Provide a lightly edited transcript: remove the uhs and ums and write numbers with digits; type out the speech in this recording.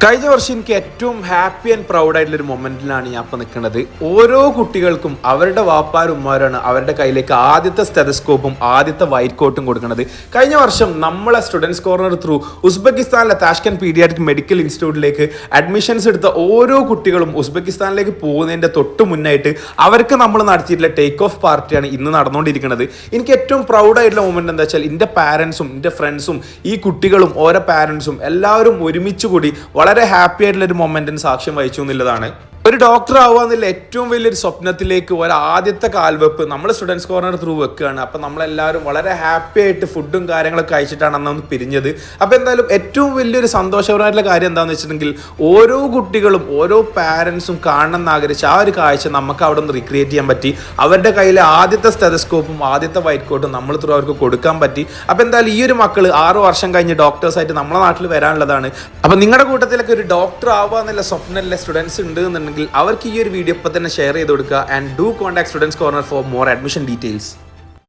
കഴിഞ്ഞ വർഷം എനിക്ക് ഏറ്റവും ഹാപ്പി ആൻഡ് പ്രൗഡ് ആയിട്ടുള്ള ഒരു മൊമെന്റിലാണ് ഞാൻ ഇപ്പോൾ നിൽക്കുന്നത്. ഓരോ കുട്ടികൾക്കും അവരുടെ വാപ്പാരും ഉമ്മാരാണ് അവരുടെ കയ്യിലേക്ക് ആദ്യത്തെ സ്റ്റെതസ്കോപ്പും ആദ്യത്തെ വൈറ്റ് കോട്ടും കൊടുക്കുന്നത്. കഴിഞ്ഞ വർഷം നമ്മളെ സ്റ്റുഡൻസ് കോർണർ ത്രൂ ഉസ്ബെക്കിസ്ഥാനിലെ താഷ്കൻ പീഡിയാട്രിക് മെഡിക്കൽ ഇൻസ്റ്റിറ്റ്യൂട്ടിലേക്ക് അഡ്മിഷൻസ് എടുത്ത ഓരോ കുട്ടികളും ഉസ്ബെക്കിസ്ഥാനിലേക്ക് പോകുന്നതിൻ്റെ തൊട്ട് മുന്നായിട്ട് അവർക്ക് നമ്മൾ നടത്തിയിട്ടുള്ള ടേക്ക് ഓഫ് പാർട്ടിയാണ് ഇന്ന് നടന്നുകൊണ്ടിരിക്കുന്നത്. എനിക്ക് ഏറ്റവും പ്രൗഡ് ആയിട്ടുള്ള മൊമെന്റ് എന്താ വെച്ചാൽ എൻ്റെ പാരൻസും എൻ്റെ ഫ്രണ്ട്സും ഈ കുട്ടികളും ഓരോ പാരൻസും എല്ലാവരും ഒരുമിച്ച് കൂടി വളരെ ഹാപ്പി ആയിട്ടുള്ള ഒരു മൊമെന്റിന് സാക്ഷ്യം വഹിച്ചു എന്നുള്ളതാണ്. ഒരു ഡോക്ടർ ആവുക എന്നുള്ള ഏറ്റവും വലിയൊരു സ്വപ്നത്തിലേക്ക് ഒരു ആദ്യത്തെ കാൽവെപ്പ് നമ്മൾ സ്റ്റുഡൻസ് കോർണർ ത്രൂ വെക്കുകയാണ്. അപ്പം നമ്മളെല്ലാവരും വളരെ ഹാപ്പി ആയിട്ട് ഫുഡും കാര്യങ്ങളൊക്കെ കഴിച്ചിട്ടാണ് അന്ന് പിരിഞ്ഞത്. അപ്പോൾ എന്തായാലും ഏറ്റവും വലിയൊരു സന്തോഷകരമായിട്ടുള്ള കാര്യം എന്താണെന്ന് വെച്ചിട്ടുണ്ടെങ്കിൽ ഓരോ കുട്ടികളും ഓരോ പാരൻസും കാണണമെന്ന് ആഗ്രഹിച്ച ആ ഒരു കാഴ്ച നമുക്ക് അവിടെ നിന്ന് റീക്രിയേറ്റ് ചെയ്യാൻ പറ്റി. അവരുടെ കയ്യിലെ ആദ്യത്തെ സ്റ്റെതസ്കോപ്പും ആദ്യത്തെ വൈറ്റ് കോട്ടും നമ്മൾ ത്രൂ അവർക്ക് കൊടുക്കാൻ പറ്റി. അപ്പോൾ എന്തായാലും ഈ ഒരു മക്കൾ 6 വർഷം കഴിഞ്ഞ് ഡോക്ടേഴ്സായിട്ട് നമ്മളെ നാട്ടിൽ വരാനുള്ളതാണ്. അപ്പോൾ നിങ്ങളുടെ കൂട്ടത്തിലൊക്കെ ഒരു ഡോക്ടർ ആവുക എന്നുള്ള സ്വപ്നമുള്ള സ്റ്റുഡൻസ് ഉണ്ട് എന്നുണ്ടെങ്കിൽ അവർക്ക് ഈ ഒരു വീഡിയോ ഇപ്പോൾ തന്നെ ഷെയർ ചെയ്ത് കൊടുക്കുക. And do contact students corner for more admission details.